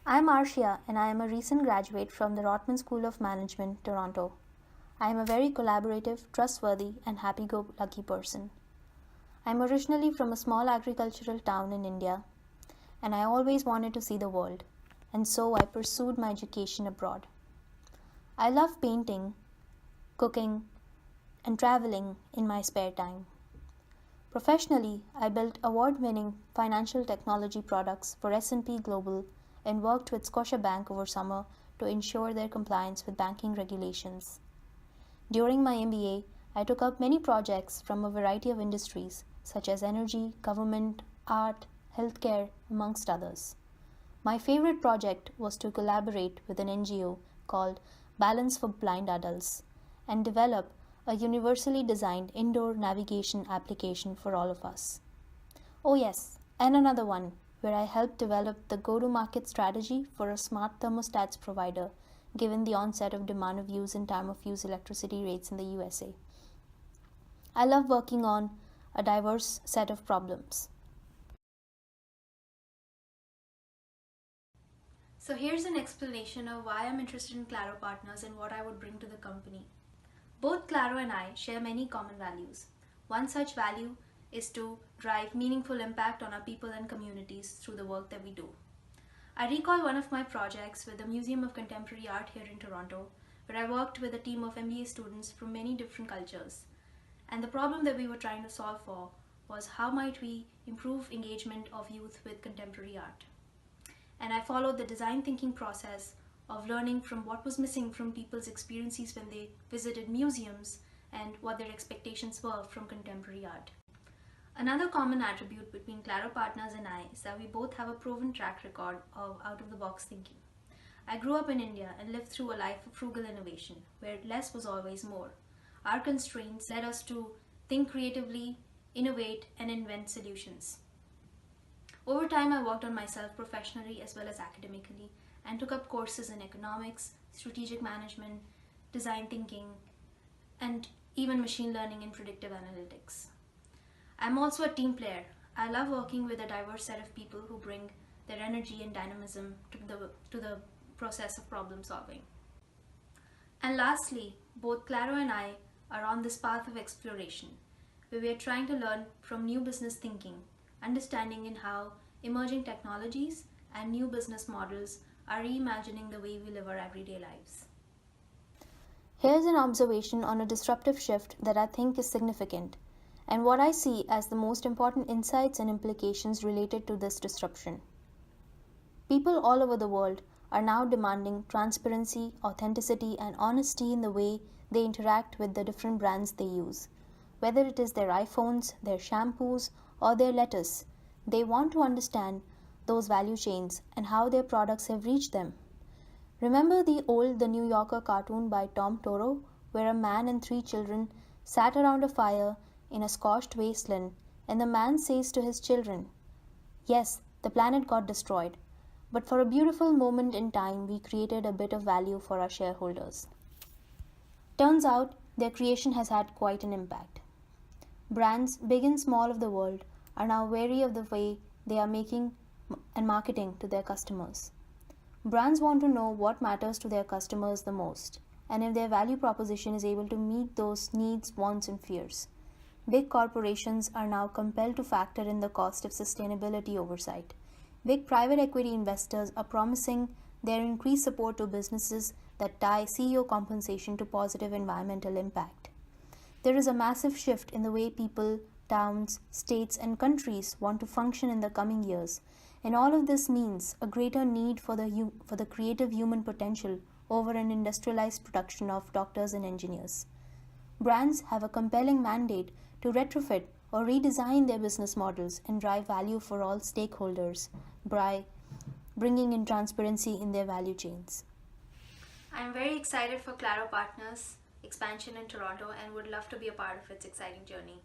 I am Aarshiya and I am a recent graduate from the Rotman School of Management, Toronto. I am a very collaborative, trustworthy, and happy-go-lucky person. I am originally from a small agricultural town in India, and I always wanted to see the world, and so I pursued my education abroad. I love painting, cooking, and traveling in my spare time. Professionally, I built award-winning financial technology products for S&P Global and worked with Scotiabank over summer to ensure their compliance with banking regulations. During my MBA, I took up many projects from a variety of industries such as energy, government, art, healthcare, amongst others. My favorite project was to collaborate with an NGO called Balance for Blind Adults and develop a universally designed indoor navigation application for all of us. Oh yes, and another one where I helped develop the go-to-market strategy for a smart thermostats provider given the onset of demand of use and time of use electricity rates in the USA. I love working on a diverse set of problems. So here's an explanation of why I'm interested in Claro Partners and what I would bring to the company. Both Claro and I share many common values. One such value is to drive meaningful impact on our people and communities through the work that we do. I recall one of my projects with the Museum of Contemporary Art here in Toronto, where I worked with a team of MBA students from many different cultures. And the problem that we were trying to solve for was how might we improve engagement of youth with contemporary art. And I followed the design thinking process of learning from what was missing from people's experiences when they visited museums and what their expectations were from contemporary art. Another common attribute between Claro Partners and I is that we both have a proven track record of out-of-the-box thinking. I grew up in India and lived through a life of frugal innovation, where less was always more. Our constraints led us to think creatively, innovate, and invent solutions. Over time, I worked on myself professionally as well as academically, and took up courses in economics, strategic management, design thinking, and even machine learning and predictive analytics. I'm also a team player. I love working with a diverse set of people who bring their energy and dynamism to the process of problem solving. And lastly, both Claro and I are on this path of exploration, where we are trying to learn from new business thinking, understanding in how emerging technologies and new business models are reimagining the way we live our everyday lives. Here's an observation on a disruptive shift that I think is significant, and what I see as the most important insights and implications related to this disruption. People all over the world are now demanding transparency, authenticity, and honesty in the way they interact with the different brands they use. Whether it is their iPhones, their shampoos, or their lettuce, they want to understand those value chains and how their products have reached them. Remember The New Yorker cartoon by Tom Toro, where a man and 3 children sat around a fire in a scorched wasteland, and the man says to his children, "Yes, the planet got destroyed, but for a beautiful moment in time, we created a bit of value for our shareholders." Turns out, their creation has had quite an impact. Brands, big and small of the world, are now wary of the way they are making and marketing to their customers. Brands want to know what matters to their customers the most, and if their value proposition is able to meet those needs, wants, and fears. Big corporations are now compelled to factor in the cost of sustainability oversight. Big private equity investors are promising their increased support to businesses that tie CEO compensation to positive environmental impact. There is a massive shift in the way people, towns, states, and countries want to function in the coming years, and all of this means a greater need for the creative human potential over an industrialized production of doctors and engineers. Brands have a compelling mandate to retrofit or redesign their business models and drive value for all stakeholders by bringing in transparency in their value chains. I'm very excited for Claro Partners' expansion in Toronto and would love to be a part of its exciting journey.